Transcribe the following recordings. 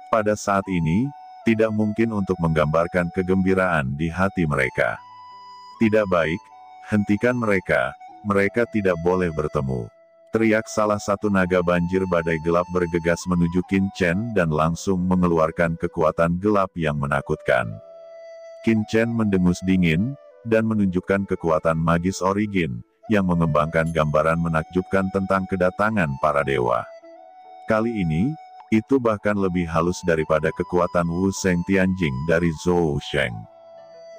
Pada saat ini, tidak mungkin untuk menggambarkan kegembiraan di hati mereka. Tidak baik, hentikan mereka, mereka tidak boleh bertemu. Teriak salah satu naga banjir badai gelap bergegas menuju Qin Chen dan langsung mengeluarkan kekuatan gelap yang menakutkan. Qin Chen mendengus dingin, dan menunjukkan kekuatan magis Origin, yang mengembangkan gambaran menakjubkan tentang kedatangan para dewa. Kali ini, itu bahkan lebih halus daripada kekuatan Wu Sheng Tianjing dari Zhou Sheng.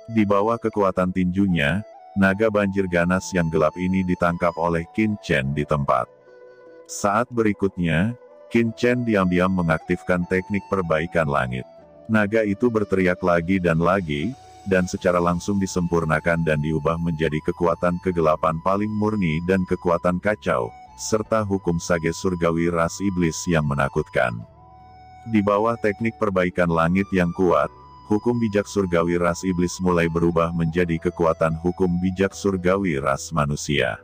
Di bawah kekuatan tinjunya, naga banjir ganas yang gelap ini ditangkap oleh Qin Chen di tempat. Saat berikutnya, Qin Chen diam-diam mengaktifkan teknik perbaikan langit. Naga itu berteriak lagi, dan secara langsung disempurnakan dan diubah menjadi kekuatan kegelapan paling murni dan kekuatan kacau, serta hukum sage surgawi ras iblis yang menakutkan. Di bawah teknik perbaikan langit yang kuat, hukum bijak surgawi ras iblis mulai berubah menjadi kekuatan hukum bijak surgawi ras manusia.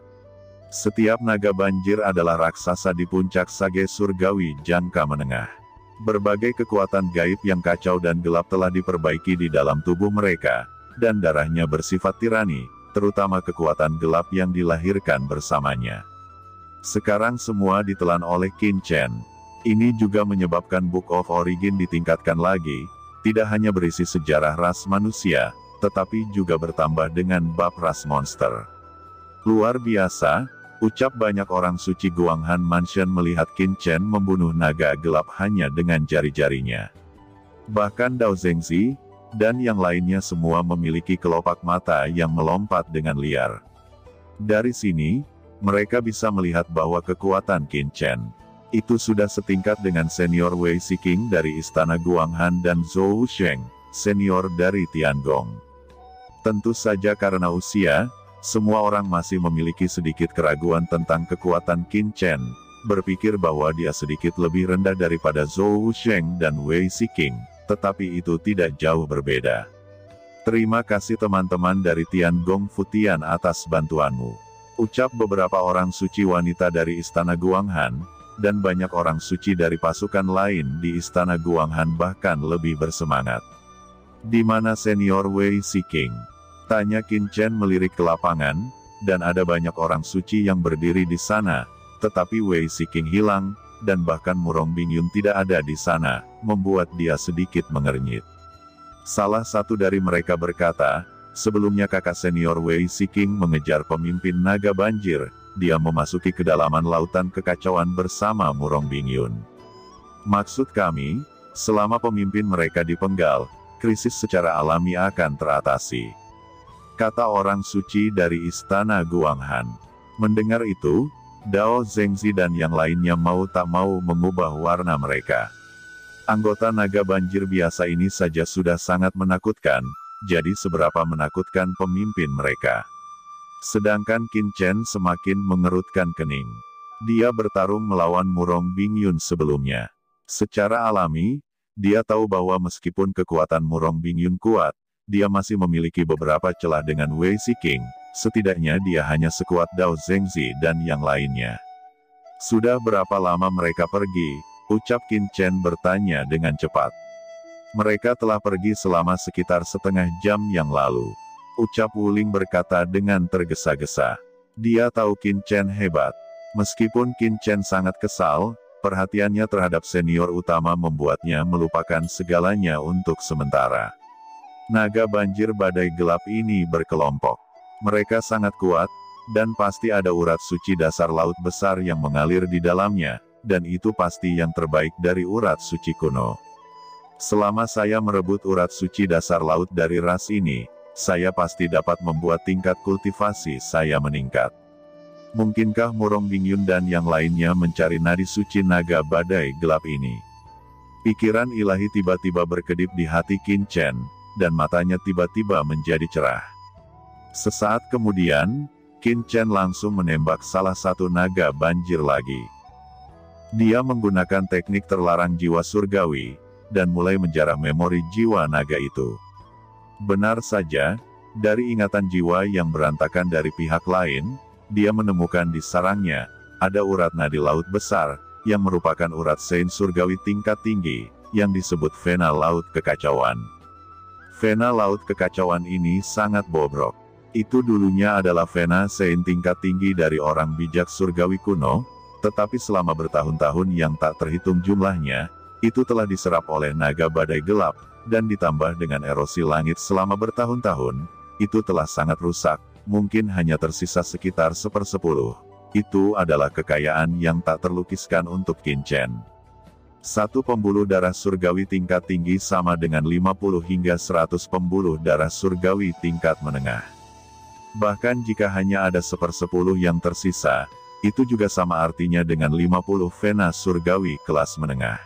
Setiap naga banjir adalah raksasa di puncak sage surgawi jangka menengah. Berbagai kekuatan gaib yang kacau dan gelap telah diperbaiki di dalam tubuh mereka, dan darahnya bersifat tirani, terutama kekuatan gelap yang dilahirkan bersamanya. Sekarang semua ditelan oleh Qin Chen. Ini juga menyebabkan Book of Origin ditingkatkan lagi, tidak hanya berisi sejarah ras manusia, tetapi juga bertambah dengan bab ras monster. Luar biasa, ucap banyak orang suci Guanghan Mansion melihat Qin Chen membunuh naga gelap hanya dengan jari-jarinya. Bahkan Dao Zhengzi, dan yang lainnya semua memiliki kelopak mata yang melompat dengan liar. Dari sini, mereka bisa melihat bahwa kekuatan Qin Chen itu sudah setingkat dengan senior Wei Siking dari Istana Guanghan dan Zhou Sheng, senior dari Tiangong. Tentu saja karena usia, semua orang masih memiliki sedikit keraguan tentang kekuatan Qin Chen, berpikir bahwa dia sedikit lebih rendah daripada Zhou Sheng dan Wei Siking, tetapi itu tidak jauh berbeda. Terima kasih teman-teman dari Tiangong Futian atas bantuanmu, ucap beberapa orang suci wanita dari Istana Guanghan, dan banyak orang suci dari pasukan lain di Istana Guanghan bahkan lebih bersemangat. Di mana senior Wei Siking? Tanya Qin Chen melirik ke lapangan, dan ada banyak orang suci yang berdiri di sana, tetapi Wei Siking hilang, dan bahkan Murong Bingyun tidak ada di sana, membuat dia sedikit mengernyit. Salah satu dari mereka berkata, sebelumnya kakak senior Wei Siking mengejar pemimpin naga banjir, dia memasuki kedalaman lautan kekacauan bersama Murong Bingyun. Maksud kami, selama pemimpin mereka dipenggal, krisis secara alami akan teratasi, kata orang suci dari Istana Guanghan. Mendengar itu, Dao Zhengzi dan yang lainnya mau tak mau mengubah warna mereka. Anggota naga banjir biasa ini saja sudah sangat menakutkan, jadi seberapa menakutkan pemimpin mereka. Sedangkan Qin Chen semakin mengerutkan kening. Dia bertarung melawan Murong Bingyun sebelumnya. Secara alami, dia tahu bahwa meskipun kekuatan Murong Bingyun kuat, dia masih memiliki beberapa celah dengan Wei Siking, setidaknya dia hanya sekuat Dao Zhengzi dan yang lainnya. Sudah berapa lama mereka pergi? Ucap Qin Chen bertanya dengan cepat. Mereka telah pergi selama sekitar setengah jam yang lalu, ucap Wuling berkata dengan tergesa-gesa. Dia tahu Qin Chen hebat. Meskipun Qin Chen sangat kesal, perhatiannya terhadap senior utama membuatnya melupakan segalanya untuk sementara. Naga banjir badai gelap ini berkelompok. Mereka sangat kuat, dan pasti ada urat suci dasar laut besar yang mengalir di dalamnya, dan itu pasti yang terbaik dari urat suci kuno. Selama saya merebut urat suci dasar laut dari ras ini, saya pasti dapat membuat tingkat kultivasi saya meningkat. Mungkinkah Murong Bingyun dan yang lainnya mencari nadi suci naga badai gelap ini? Pikiran ilahi tiba-tiba berkedip di hati Qin Chen, dan matanya tiba-tiba menjadi cerah. Sesaat kemudian, Qin Chen langsung menembak salah satu naga banjir lagi. Dia menggunakan teknik terlarang jiwa surgawi, dan mulai menjarah memori jiwa naga itu. Benar saja, dari ingatan jiwa yang berantakan dari pihak lain, dia menemukan di sarangnya, ada urat nadi laut besar, yang merupakan urat sein surgawi tingkat tinggi, yang disebut Vena Laut Kekacauan. Vena Laut Kekacauan ini sangat bobrok. Itu dulunya adalah Vena Sein tingkat tinggi dari orang bijak surgawi kuno, tetapi selama bertahun-tahun yang tak terhitung jumlahnya, itu telah diserap oleh naga badai gelap, dan ditambah dengan erosi langit selama bertahun-tahun, itu telah sangat rusak, mungkin hanya tersisa sekitar 1/10. Itu adalah kekayaan yang tak terlukiskan untuk Qin Chen. Satu pembuluh darah surgawi tingkat tinggi sama dengan 50 hingga 100 pembuluh darah surgawi tingkat menengah. Bahkan jika hanya ada 1/10 yang tersisa, itu juga sama artinya dengan 50 Vena surgawi kelas menengah.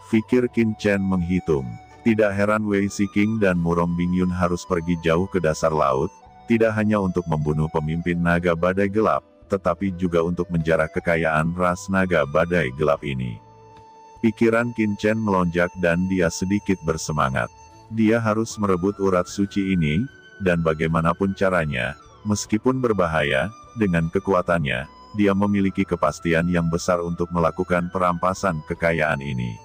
Fikir Qin Chen menghitung. Tidak heran Wei Siking dan Murong Bingyun harus pergi jauh ke dasar laut, tidak hanya untuk membunuh pemimpin naga badai gelap, tetapi juga untuk menjarah kekayaan ras naga badai gelap ini. Pikiran Qin Chen melonjak dan dia sedikit bersemangat. Dia harus merebut urat suci ini, dan bagaimanapun caranya, meskipun berbahaya, dengan kekuatannya, dia memiliki kepastian yang besar untuk melakukan perampasan kekayaan ini.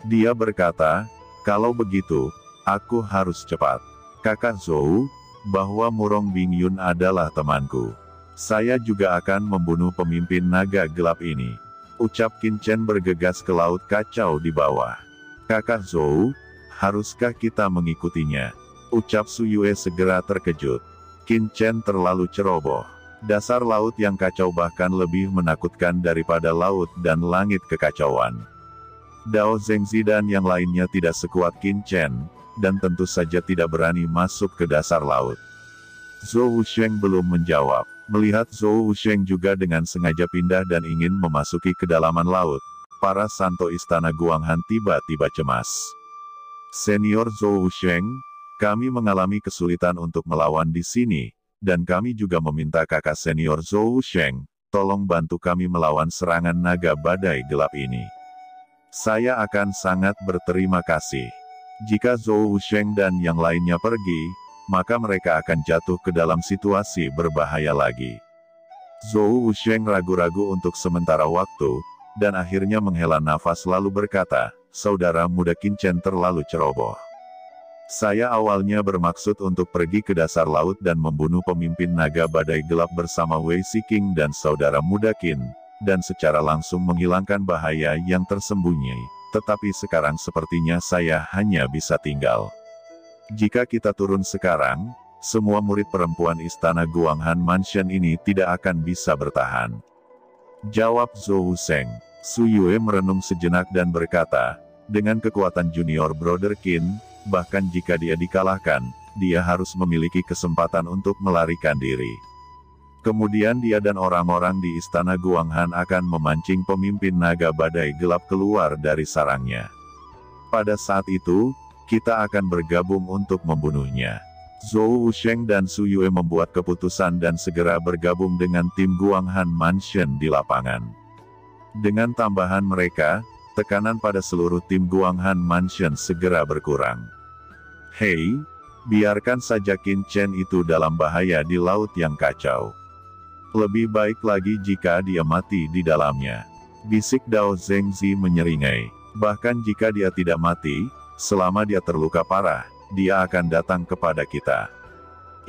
Dia berkata, kalau begitu, aku harus cepat. Kakak Zhou, bahwa Murong Bingyun adalah temanku. Saya juga akan membunuh pemimpin naga gelap ini. Ucap Qin Chen bergegas ke laut kacau di bawah. Kakak Zhou, haruskah kita mengikutinya? Ucap Su Yue segera terkejut. Qin Chen terlalu ceroboh. Dasar laut yang kacau bahkan lebih menakutkan daripada laut dan langit kekacauan. Dao Zhengzi dan yang lainnya tidak sekuat Qin Chen, dan tentu saja tidak berani masuk ke dasar laut. Zhou Wusheng belum menjawab. Melihat Zhou Wusheng juga dengan sengaja pindah dan ingin memasuki kedalaman laut, para santo istana Guanghan tiba-tiba cemas. Senior Zhou Wusheng, kami mengalami kesulitan untuk melawan di sini, dan kami juga meminta kakak senior Zhou Wusheng, tolong bantu kami melawan serangan naga badai gelap ini. Saya akan sangat berterima kasih. Jika Zhou Wusheng dan yang lainnya pergi, maka mereka akan jatuh ke dalam situasi berbahaya lagi. Zhou Wusheng ragu-ragu untuk sementara waktu, dan akhirnya menghela nafas lalu berkata, saudara muda Qin Chen terlalu ceroboh. Saya awalnya bermaksud untuk pergi ke dasar laut dan membunuh pemimpin naga badai gelap bersama Wei Siking dan saudara muda Qin, dan secara langsung menghilangkan bahaya yang tersembunyi, tetapi sekarang sepertinya saya hanya bisa tinggal. Jika kita turun sekarang, semua murid perempuan istana Guanghan Mansion ini tidak akan bisa bertahan. Jawab Zhou Wusheng. Su Yue merenung sejenak dan berkata, dengan kekuatan junior Brother Qin, bahkan jika dia dikalahkan, dia harus memiliki kesempatan untuk melarikan diri. Kemudian dia dan orang-orang di istana Guanghan akan memancing pemimpin naga badai gelap keluar dari sarangnya. Pada saat itu, kita akan bergabung untuk membunuhnya. Zhou Wusheng dan Su Yue membuat keputusan dan segera bergabung dengan tim Guanghan Mansion di lapangan. Dengan tambahan mereka, tekanan pada seluruh tim Guanghan Mansion segera berkurang. Hei, biarkan saja Qin Chen itu dalam bahaya di laut yang kacau. Lebih baik lagi jika dia mati di dalamnya. Bisik Dao Zhengzi menyeringai. Bahkan jika dia tidak mati, selama dia terluka parah, dia akan datang kepada kita.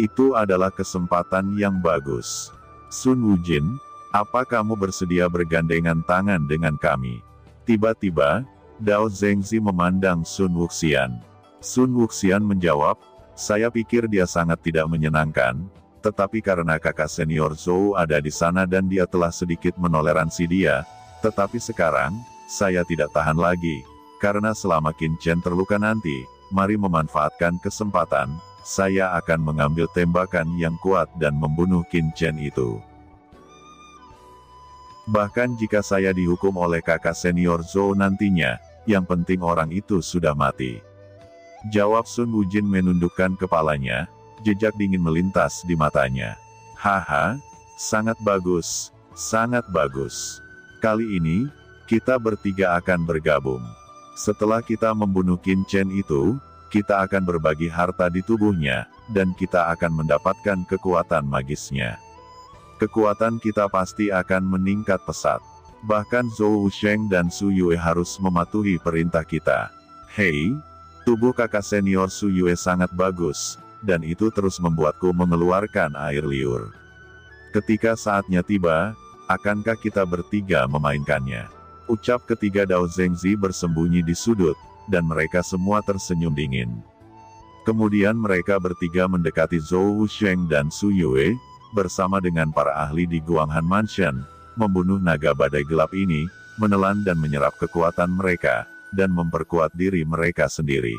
Itu adalah kesempatan yang bagus. Sun Wujin, apa kamu bersedia bergandengan tangan dengan kami? Tiba-tiba, Dao Zhengzi memandang Sun Wuxian. Sun Wuxian menjawab, saya pikir dia sangat tidak menyenangkan, tetapi karena kakak senior Zhou ada di sana dan dia telah sedikit menoleransi dia, tetapi sekarang, saya tidak tahan lagi, karena selama Qin Chen terluka nanti, mari memanfaatkan kesempatan, saya akan mengambil tembakan yang kuat dan membunuh Qin Chen itu. Bahkan jika saya dihukum oleh kakak senior Zhou nantinya, yang penting orang itu sudah mati. Jawab Sun Wujin menundukkan kepalanya, jejak dingin melintas di matanya. Haha, sangat bagus, sangat bagus. Kali ini, kita bertiga akan bergabung. Setelah kita membunuh Qin Chen itu, kita akan berbagi harta di tubuhnya, dan kita akan mendapatkan kekuatan magisnya. Kekuatan kita pasti akan meningkat pesat. Bahkan Zhou Wusheng dan Su Yue harus mematuhi perintah kita. Hei, tubuh kakak senior Su Yue sangat bagus, dan itu terus membuatku mengeluarkan air liur. Ketika saatnya tiba, akankah kita bertiga memainkannya? Ucap ketiga Dao Zhengzi bersembunyi di sudut, dan mereka semua tersenyum dingin. Kemudian mereka bertiga mendekati Zhou Wusheng dan Su Yue, bersama dengan para ahli di Guanghan Mansion, membunuh naga badai gelap ini, menelan dan menyerap kekuatan mereka, dan memperkuat diri mereka sendiri.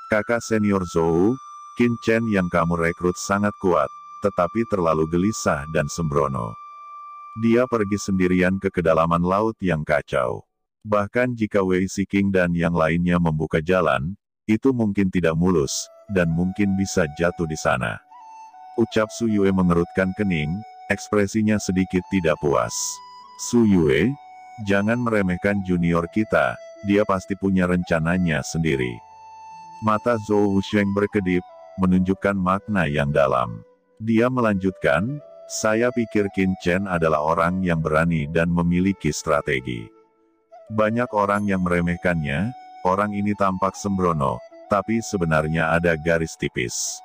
Kakak senior Zhou, Qin Chen yang kamu rekrut sangat kuat, tetapi terlalu gelisah dan sembrono. Dia pergi sendirian ke kedalaman laut yang kacau. Bahkan jika Wei Siking dan yang lainnya membuka jalan, itu mungkin tidak mulus, dan mungkin bisa jatuh di sana. Ucap Su Yue mengerutkan kening, ekspresinya sedikit tidak puas. Su Yue, jangan meremehkan junior kita, dia pasti punya rencananya sendiri. Mata Zhou Wusheng berkedip, menunjukkan makna yang dalam. Dia melanjutkan, saya pikir Qin Chen adalah orang yang berani dan memiliki strategi. Banyak orang yang meremehkannya, orang ini tampak sembrono, tapi sebenarnya ada garis tipis.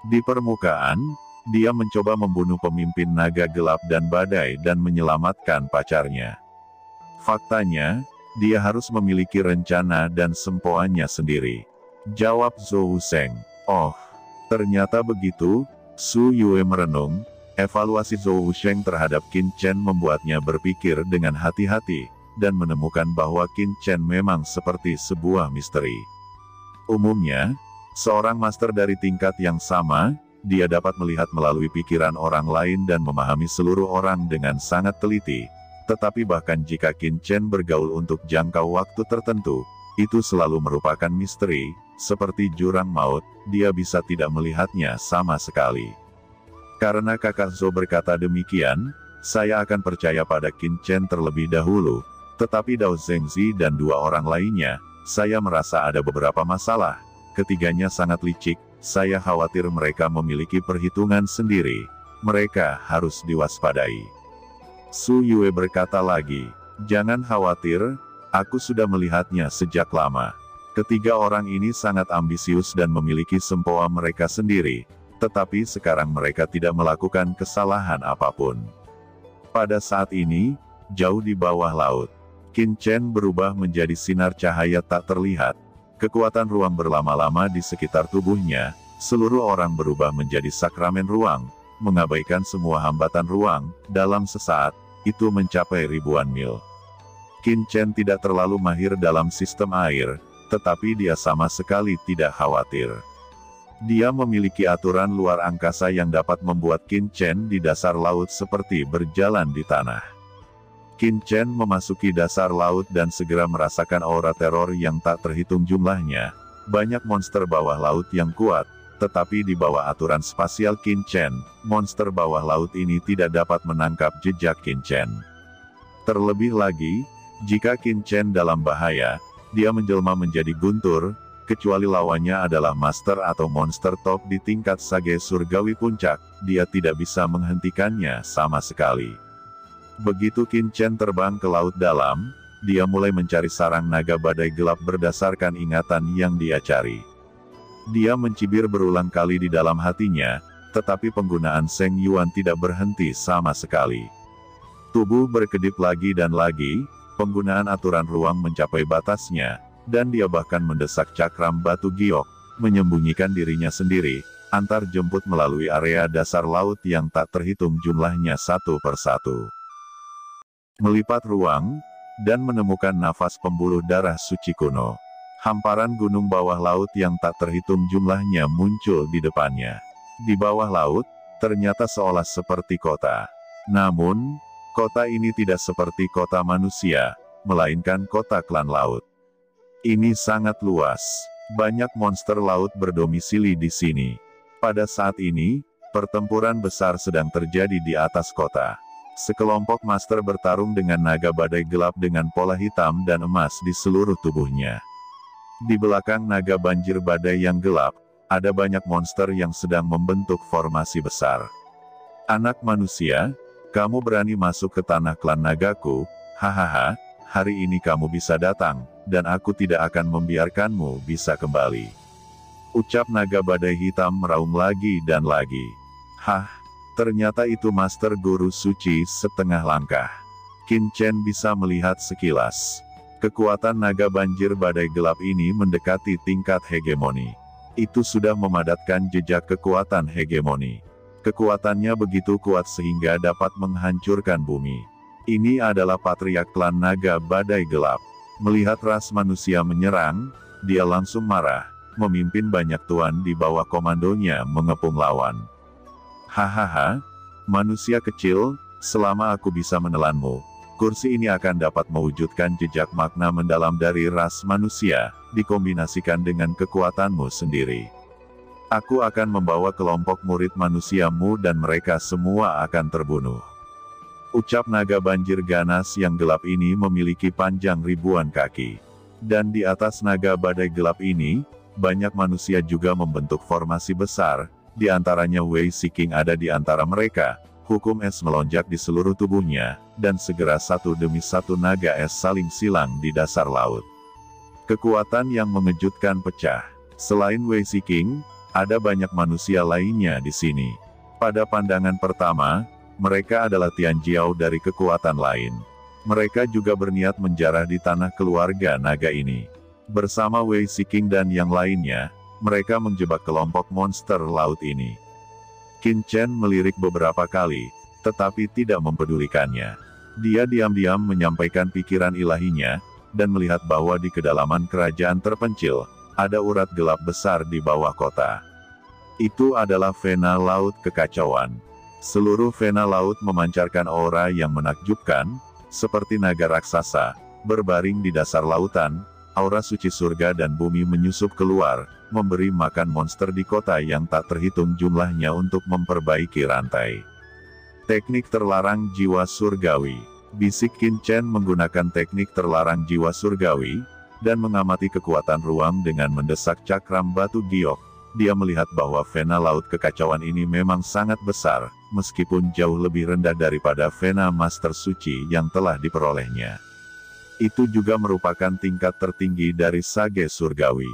Di permukaan, dia mencoba membunuh pemimpin naga gelap dan badai dan menyelamatkan pacarnya. Faktanya, dia harus memiliki rencana dan sempoannya sendiri. Jawab Zhou Wusheng. Oh, ternyata begitu. Su Yue merenung. Evaluasi Zhou Wusheng terhadap Qin Chen membuatnya berpikir dengan hati-hati, dan menemukan bahwa Qin Chen memang seperti sebuah misteri. Umumnya, seorang master dari tingkat yang sama, dia dapat melihat melalui pikiran orang lain dan memahami seluruh orang dengan sangat teliti. Tetapi bahkan jika Qin Chen bergaul untuk jangka waktu tertentu, itu selalu merupakan misteri, seperti jurang maut, dia bisa tidak melihatnya sama sekali. Karena kakak Zhou berkata demikian, saya akan percaya pada Qin Chen terlebih dahulu, tetapi Dao Zhengzi dan dua orang lainnya, saya merasa ada beberapa masalah. Ketiganya sangat licik, saya khawatir mereka memiliki perhitungan sendiri. Mereka harus diwaspadai. Su Yue berkata lagi, jangan khawatir, aku sudah melihatnya sejak lama. Ketiga orang ini sangat ambisius dan memiliki sempoa mereka sendiri, tetapi sekarang mereka tidak melakukan kesalahan apapun. Pada saat ini, jauh di bawah laut, Qin Chen berubah menjadi sinar cahaya tak terlihat. Kekuatan ruang berlama-lama di sekitar tubuhnya, seluruh orang berubah menjadi sakramen ruang, mengabaikan semua hambatan ruang, dalam sesaat, itu mencapai ribuan mil. Qin Chen tidak terlalu mahir dalam sistem air, tetapi dia sama sekali tidak khawatir. Dia memiliki aturan luar angkasa yang dapat membuat Qin Chen di dasar laut seperti berjalan di tanah. Qin Chen memasuki dasar laut dan segera merasakan aura teror yang tak terhitung jumlahnya. Banyak monster bawah laut yang kuat, tetapi di bawah aturan spasial Qin Chen, monster bawah laut ini tidak dapat menangkap jejak Qin Chen. Terlebih lagi, jika Qin Chen dalam bahaya, dia menjelma menjadi guntur, kecuali lawannya adalah master atau monster top di tingkat sage surgawi puncak, dia tidak bisa menghentikannya sama sekali. Begitu Qin Chen terbang ke laut dalam, dia mulai mencari sarang naga badai gelap berdasarkan ingatan yang dia cari. Dia mencibir berulang kali di dalam hatinya, tetapi penggunaan Seng Yuan tidak berhenti sama sekali. Tubuh berkedip lagi dan lagi, penggunaan aturan ruang mencapai batasnya, dan dia bahkan mendesak cakram batu giok, menyembunyikan dirinya sendiri, antar jemput melalui area dasar laut yang tak terhitung jumlahnya satu persatu. Melipat ruang, dan menemukan nafas pembuluh darah suci kuno. Hamparan gunung bawah laut yang tak terhitung jumlahnya muncul di depannya. Di bawah laut, ternyata seolah seperti kota. Namun, kota ini tidak seperti kota manusia, melainkan kota klan laut. Ini sangat luas. Banyak monster laut berdomisili di sini. Pada saat ini, pertempuran besar sedang terjadi di atas kota. Sekelompok master bertarung dengan naga badai gelap dengan pola hitam dan emas di seluruh tubuhnya. Di belakang naga banjir badai yang gelap, ada banyak monster yang sedang membentuk formasi besar. Anak manusia, Kamu berani masuk ke tanah klan nagaku, hahaha, hari ini kamu bisa datang, dan aku tidak akan membiarkanmu bisa kembali. Ucap naga badai hitam meraung lagi dan lagi. Hah, ternyata itu Master Guru Suci setengah langkah. Qin Chen bisa melihat sekilas. Kekuatan naga banjir badai gelap ini mendekati tingkat hegemoni. Itu sudah memadatkan jejak kekuatan hegemoni. Kekuatannya begitu kuat sehingga dapat menghancurkan bumi. Ini adalah patriark klan naga badai gelap. Melihat ras manusia menyerang, dia langsung marah, memimpin banyak tuan di bawah komandonya mengepung lawan. Hahaha, manusia kecil, selama aku bisa menelanmu, kursi ini akan dapat mewujudkan jejak makna mendalam dari ras manusia, dikombinasikan dengan kekuatanmu sendiri. Aku akan membawa kelompok murid manusiamu dan mereka semua akan terbunuh. Ucap naga banjir ganas yang gelap ini memiliki panjang ribuan kaki. Dan di atas naga badai gelap ini, banyak manusia juga membentuk formasi besar, di antaranya Wei Shiking ada di antara mereka. Hukum es melonjak di seluruh tubuhnya, dan segera satu demi satu naga es saling silang di dasar laut. Kekuatan yang mengejutkan pecah. Selain Wei Shiking, ada banyak manusia lainnya di sini. Pada pandangan pertama, mereka adalah Tian Jiao dari kekuatan lain. Mereka juga berniat menjarah di tanah keluarga naga ini. Bersama Wei Shiking dan yang lainnya, mereka menjebak kelompok monster laut ini. Qin Chen melirik beberapa kali, tetapi tidak mempedulikannya. Dia diam-diam menyampaikan pikiran ilahinya, dan melihat bahwa di kedalaman kerajaan terpencil, ada urat gelap besar di bawah kota. Itu adalah vena laut kekacauan. Seluruh vena laut memancarkan aura yang menakjubkan, seperti naga raksasa, berbaring di dasar lautan, aura suci surga dan bumi menyusup keluar, memberi makan monster di kota yang tak terhitung jumlahnya untuk memperbaiki rantai. Teknik terlarang jiwa surgawi. Bisik Qin Chen menggunakan teknik terlarang jiwa surgawi, dan mengamati kekuatan ruang dengan mendesak cakram batu giok. Dia melihat bahwa vena laut kekacauan ini memang sangat besar, meskipun jauh lebih rendah daripada vena master suci yang telah diperolehnya. Itu juga merupakan tingkat tertinggi dari sage surgawi.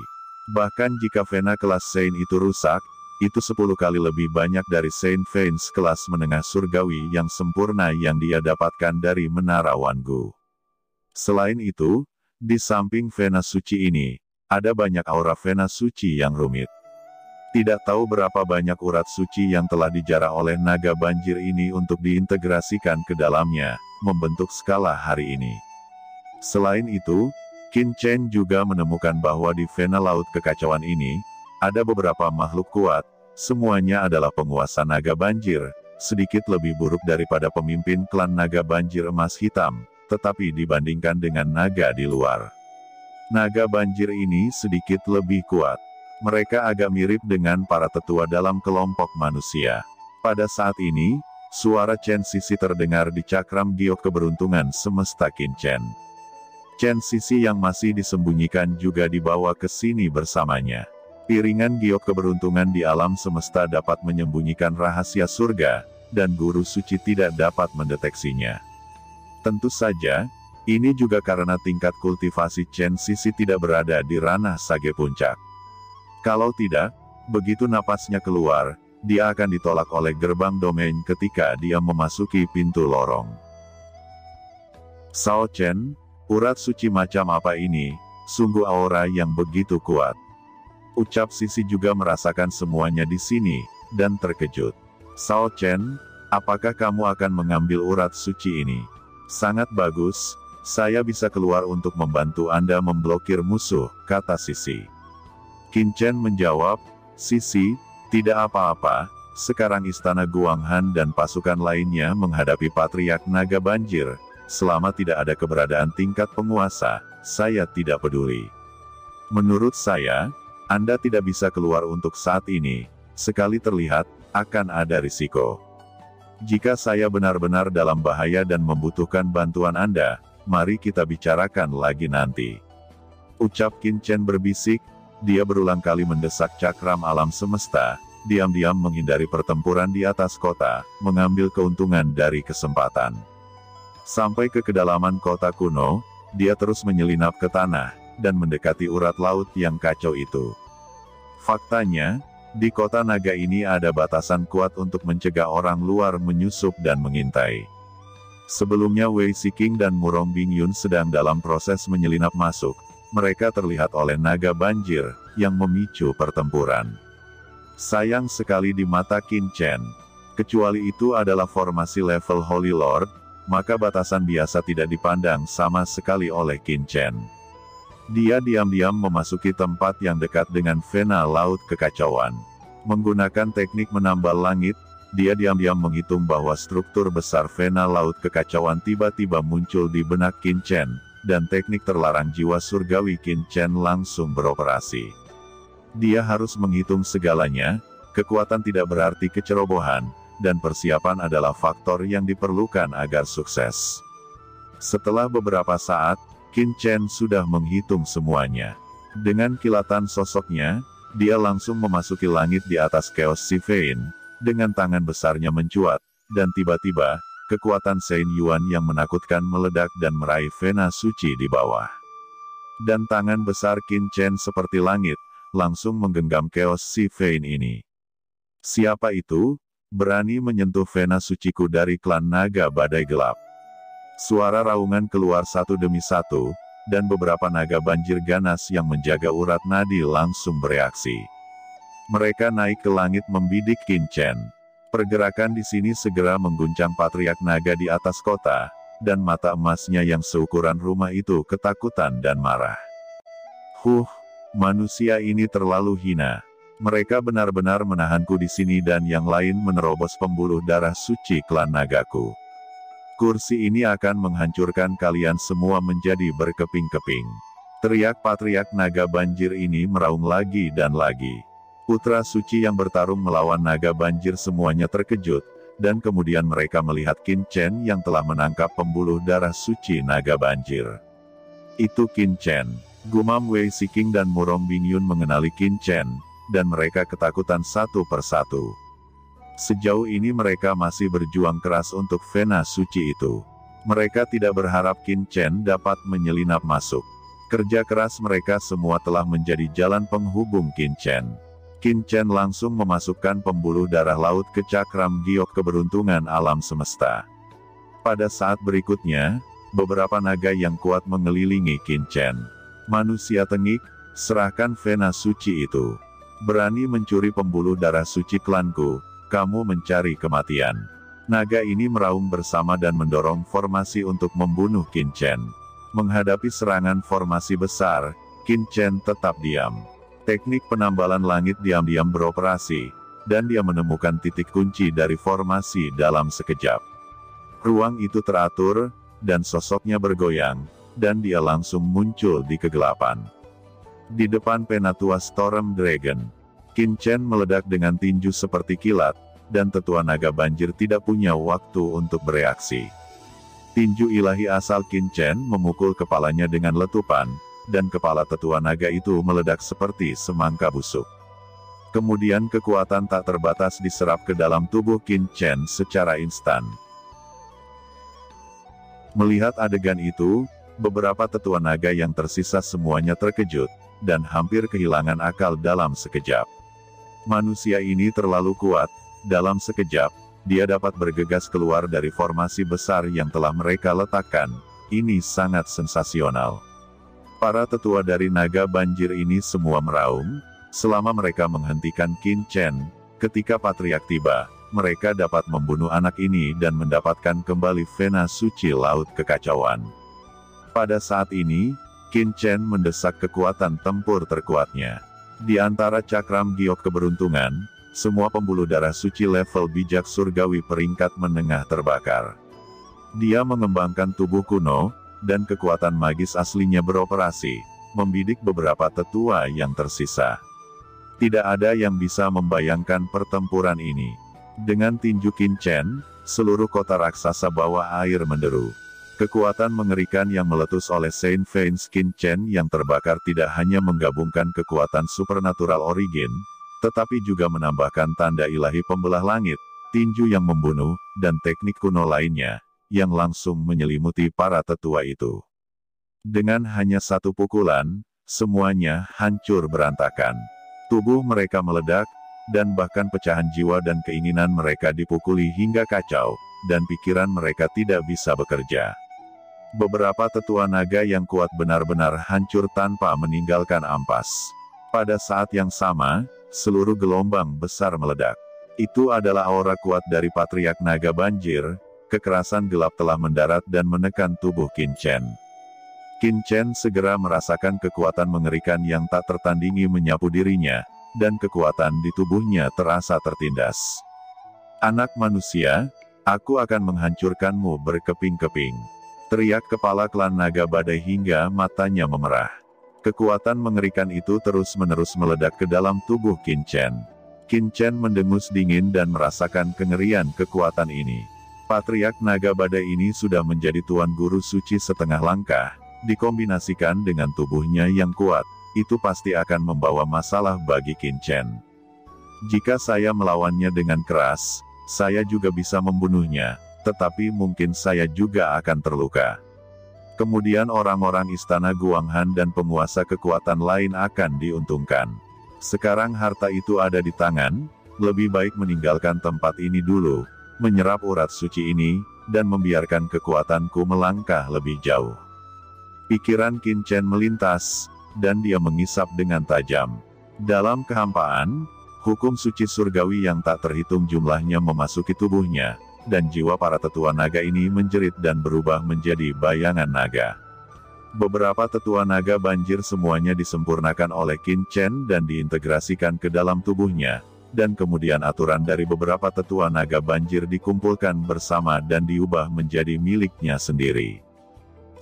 Bahkan jika vena kelas Saint itu rusak, itu 10 kali lebih banyak dari Saint Veins kelas menengah surgawi yang sempurna yang dia dapatkan dari Menara Wangu. Selain itu, di samping vena suci ini, ada banyak aura vena suci yang rumit. Tidak tahu berapa banyak urat suci yang telah dijarah oleh naga banjir ini untuk diintegrasikan ke dalamnya, membentuk skala hari ini. Selain itu, Qin Chen juga menemukan bahwa di vena laut kekacauan ini, ada beberapa makhluk kuat, semuanya adalah penguasa naga banjir, sedikit lebih buruk daripada pemimpin klan naga banjir emas hitam, tetapi dibandingkan dengan naga di luar. Naga banjir ini sedikit lebih kuat. Mereka agak mirip dengan para tetua dalam kelompok manusia. Pada saat ini, suara Chen Sisi terdengar di cakram giok keberuntungan semesta Qin Chen. Chen Sisi yang masih disembunyikan juga dibawa ke sini bersamanya. Piringan giok keberuntungan di alam semesta dapat menyembunyikan rahasia surga, dan guru suci tidak dapat mendeteksinya. Tentu saja, ini juga karena tingkat kultivasi Chen Sisi tidak berada di ranah sage puncak. Kalau tidak, begitu napasnya keluar, dia akan ditolak oleh gerbang domain ketika dia memasuki pintu lorong. Sao Chen, urat suci macam apa ini? Sungguh aura yang begitu kuat. Ucap Sisi juga merasakan semuanya di sini, dan terkejut. Sao Chen, apakah kamu akan mengambil urat suci ini? Sangat bagus, saya bisa keluar untuk membantu Anda memblokir musuh, kata Sisi. Qin Chen menjawab, Sisi, tidak apa-apa, sekarang Istana Guanghan dan pasukan lainnya menghadapi Patriark Naga Banjir, selama tidak ada keberadaan tingkat penguasa, saya tidak peduli. Menurut saya, Anda tidak bisa keluar untuk saat ini, sekali terlihat, akan ada risiko. Jika saya benar-benar dalam bahaya dan membutuhkan bantuan Anda, mari kita bicarakan lagi nanti. Ucap Qin Chen berbisik, dia berulang kali mendesak cakram alam semesta, diam-diam menghindari pertempuran di atas kota, mengambil keuntungan dari kesempatan. Sampai ke kedalaman kota kuno, dia terus menyelinap ke tanah, dan mendekati urat laut yang kacau itu. Faktanya, di kota naga ini ada batasan kuat untuk mencegah orang luar menyusup dan mengintai. Sebelumnya Wei Siking dan Murong Bingyun sedang dalam proses menyelinap masuk. Mereka terlihat oleh naga banjir, yang memicu pertempuran. Sayang sekali di mata Qin Chen. Kecuali itu adalah formasi level Holy Lord, maka batasan biasa tidak dipandang sama sekali oleh Qin Chen. Dia diam-diam memasuki tempat yang dekat dengan vena laut kekacauan. Menggunakan teknik menambal langit, dia diam-diam menghitung bahwa struktur besar vena laut kekacauan tiba-tiba muncul di benak Qin Chen, dan teknik terlarang jiwa surgawi Qin Chen langsung beroperasi. Dia harus menghitung segalanya, kekuatan tidak berarti kecerobohan, dan persiapan adalah faktor yang diperlukan agar sukses. Setelah beberapa saat, Qin Chen sudah menghitung semuanya. Dengan kilatan sosoknya, dia langsung memasuki langit di atas Chaos Sea Vein, dengan tangan besarnya mencuat, dan tiba-tiba, kekuatan Saint Yuan yang menakutkan meledak dan meraih vena suci di bawah. Dan tangan besar Qin Chen seperti langit, langsung menggenggam Chaos Sea Vein ini. Siapa itu, berani menyentuh vena suciku dari klan naga badai gelap? Suara raungan keluar satu demi satu, dan beberapa naga banjir ganas yang menjaga urat nadi langsung bereaksi. Mereka naik ke langit membidik Qin Chen. Pergerakan di sini segera mengguncang patriark naga di atas kota, dan mata emasnya yang seukuran rumah itu ketakutan dan marah. Manusia ini terlalu hina. Mereka benar-benar menahanku di sini dan yang lain menerobos pembuluh darah suci klan nagaku. Kursi ini akan menghancurkan kalian semua menjadi berkeping-keping. Teriak patriark naga banjir ini meraung lagi dan lagi. Putra suci yang bertarung melawan naga banjir semuanya terkejut, dan kemudian mereka melihat Qin Chen yang telah menangkap pembuluh darah suci naga banjir. Itu Qin Chen. Gumam Wei Siking dan Murong Bingyun mengenali Qin Chen, dan mereka ketakutan satu persatu. Sejauh ini mereka masih berjuang keras untuk vena suci itu. Mereka tidak berharap Qin Chen dapat menyelinap masuk. Kerja keras mereka semua telah menjadi jalan penghubung Qin Chen. Qin Chen langsung memasukkan pembuluh darah laut ke cakram giok keberuntungan alam semesta. Pada saat berikutnya, beberapa naga yang kuat mengelilingi Qin Chen. Manusia tengik, serahkan vena suci itu. Berani mencuri pembuluh darah suci klanku, kamu mencari kematian. Naga ini meraung bersama dan mendorong formasi untuk membunuh Qin Chen. Menghadapi serangan formasi besar, Qin Chen tetap diam. Teknik penambalan langit diam-diam beroperasi, dan dia menemukan titik kunci dari formasi dalam sekejap. Ruang itu teratur, dan sosoknya bergoyang, dan dia langsung muncul di kegelapan. Di depan Penatua Storm Dragon, Qin Chen meledak dengan tinju seperti kilat, dan tetua naga banjir tidak punya waktu untuk bereaksi. Tinju ilahi asal Qin Chen memukul kepalanya dengan letupan, dan kepala tetua naga itu meledak seperti semangka busuk. Kemudian kekuatan tak terbatas diserap ke dalam tubuh Qin Chen secara instan. Melihat adegan itu, beberapa tetua naga yang tersisa semuanya terkejut, dan hampir kehilangan akal dalam sekejap. Manusia ini terlalu kuat, dalam sekejap, dia dapat bergegas keluar dari formasi besar yang telah mereka letakkan. Ini sangat sensasional. Para tetua dari naga banjir ini semua meraung, selama mereka menghentikan Qin Chen. Ketika patriark tiba, mereka dapat membunuh anak ini dan mendapatkan kembali vena suci laut kekacauan. Pada saat ini, Qin Chen mendesak kekuatan tempur terkuatnya. Di antara cakram giok keberuntungan, semua pembuluh darah suci level bijak surgawi peringkat menengah terbakar. Dia mengembangkan tubuh kuno, dan kekuatan magis aslinya beroperasi, membidik beberapa tetua yang tersisa. Tidak ada yang bisa membayangkan pertempuran ini. Dengan tinju Qin Chen, seluruh kota raksasa bawah air menderu. Kekuatan mengerikan yang meletus oleh Saint Veins Qin Chen yang terbakar tidak hanya menggabungkan kekuatan supernatural origin, tetapi juga menambahkan tanda ilahi pembelah langit, tinju yang membunuh, dan teknik kuno lainnya, yang langsung menyelimuti para tetua itu. Dengan hanya satu pukulan, semuanya hancur berantakan. Tubuh mereka meledak, dan bahkan pecahan jiwa dan keinginan mereka dipukuli hingga kacau, dan pikiran mereka tidak bisa bekerja. Beberapa tetua naga yang kuat benar-benar hancur tanpa meninggalkan ampas. Pada saat yang sama, seluruh gelombang besar meledak. Itu adalah aura kuat dari Patriark Naga Banjir. Kekerasan gelap telah mendarat dan menekan tubuh Qin Chen. Qin Chen segera merasakan kekuatan mengerikan yang tak tertandingi menyapu dirinya, dan kekuatan di tubuhnya terasa tertindas. Anak manusia, aku akan menghancurkanmu berkeping-keping. Teriak kepala klan naga badai hingga matanya memerah. Kekuatan mengerikan itu terus-menerus meledak ke dalam tubuh Qin Chen. Qin Chen mendengus dingin dan merasakan kengerian kekuatan ini. Patriark Naga Badai ini sudah menjadi Tuan Guru Suci setengah langkah, dikombinasikan dengan tubuhnya yang kuat, itu pasti akan membawa masalah bagi Qin Chen. Jika saya melawannya dengan keras, saya juga bisa membunuhnya, tetapi mungkin saya juga akan terluka. Kemudian orang-orang istana Guanghan dan penguasa kekuatan lain akan diuntungkan. Sekarang harta itu ada di tangan, lebih baik meninggalkan tempat ini dulu, menyerap urat suci ini, dan membiarkan kekuatanku melangkah lebih jauh. Pikiran Qin Chen melintas, dan dia mengisap dengan tajam. Dalam kehampaan, hukum suci surgawi yang tak terhitung jumlahnya memasuki tubuhnya, dan jiwa para tetua naga ini menjerit dan berubah menjadi bayangan naga. Beberapa tetua naga banjir semuanya disempurnakan oleh Qin Chen dan diintegrasikan ke dalam tubuhnya, dan kemudian aturan dari beberapa tetua naga banjir dikumpulkan bersama dan diubah menjadi miliknya sendiri.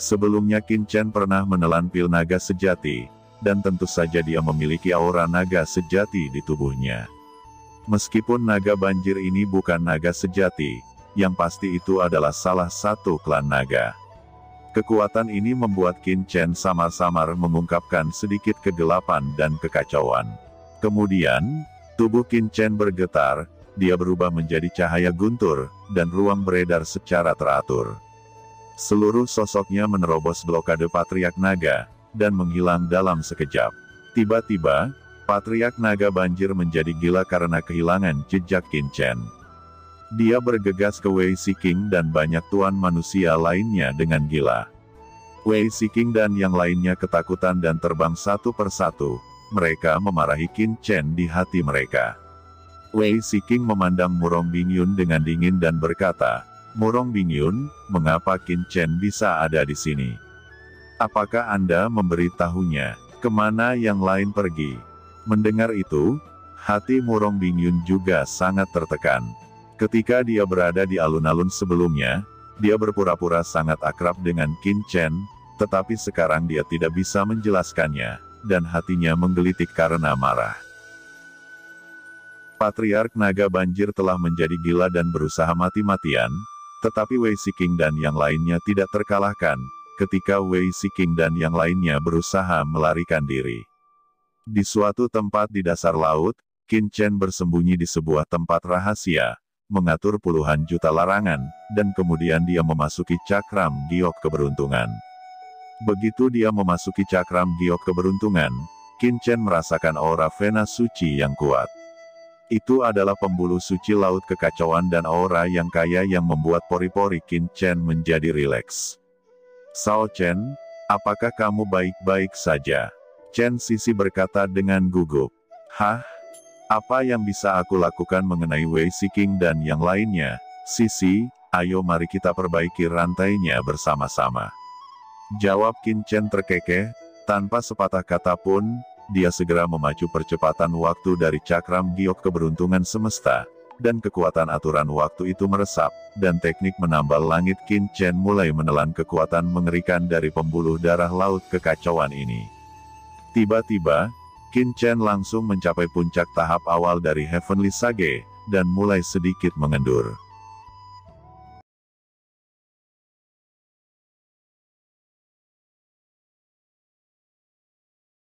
Sebelumnya Qin Chen pernah menelan pil naga sejati, dan tentu saja dia memiliki aura naga sejati di tubuhnya. Meskipun naga banjir ini bukan naga sejati, yang pasti itu adalah salah satu klan naga. Kekuatan ini membuat Qin Chen samar-samar mengungkapkan sedikit kegelapan dan kekacauan. Kemudian, tubuh Qin Chen bergetar, dia berubah menjadi cahaya guntur, dan ruang beredar secara teratur. Seluruh sosoknya menerobos blokade Patriark Naga, dan menghilang dalam sekejap. Tiba-tiba, Patriark Naga Banjir menjadi gila karena kehilangan jejak Qin Chen. Dia bergegas ke Wei Shiking dan banyak tuan manusia lainnya dengan gila. Wei Shiking dan yang lainnya ketakutan dan terbang satu persatu. Mereka memarahi Qin Chen di hati mereka. Wei Shiking memandang Murong Bingyun dengan dingin dan berkata, "Murong Bingyun, mengapa Qin Chen bisa ada di sini? Apakah Anda memberitahunya, kemana yang lain pergi?" Mendengar itu, hati Murong Bingyun juga sangat tertekan. Ketika dia berada di alun-alun sebelumnya, dia berpura-pura sangat akrab dengan Qin Chen, tetapi sekarang dia tidak bisa menjelaskannya, dan hatinya menggelitik karena marah. Patriark Naga Banjir telah menjadi gila dan berusaha mati-matian, tetapi Wei Shiking dan yang lainnya tidak terkalahkan, ketika Wei Shiking dan yang lainnya berusaha melarikan diri. Di suatu tempat di dasar laut, Qin Chen bersembunyi di sebuah tempat rahasia, mengatur puluhan juta larangan, dan kemudian dia memasuki cakram giok keberuntungan. Begitu dia memasuki cakram giok keberuntungan, Qin Chen merasakan aura vena suci yang kuat. Itu adalah pembuluh suci laut kekacauan dan aura yang kaya yang membuat pori-pori Qin Chen menjadi rileks. "Sao Chen, apakah kamu baik-baik saja?" Chen Sisi berkata dengan gugup. "Hah? Apa yang bisa aku lakukan mengenai Wei Shiking dan yang lainnya? Sisi, ayo mari kita perbaiki rantainya bersama-sama." Jawab Qin Chen terkekeh, tanpa sepatah kata pun, dia segera memacu percepatan waktu dari cakram giok keberuntungan semesta, dan kekuatan aturan waktu itu meresap, dan teknik menambal langit Qin Chen mulai menelan kekuatan mengerikan dari pembuluh darah laut kekacauan ini. Tiba-tiba, Qin Chen langsung mencapai puncak tahap awal dari Heavenly Sage, dan mulai sedikit mengendur.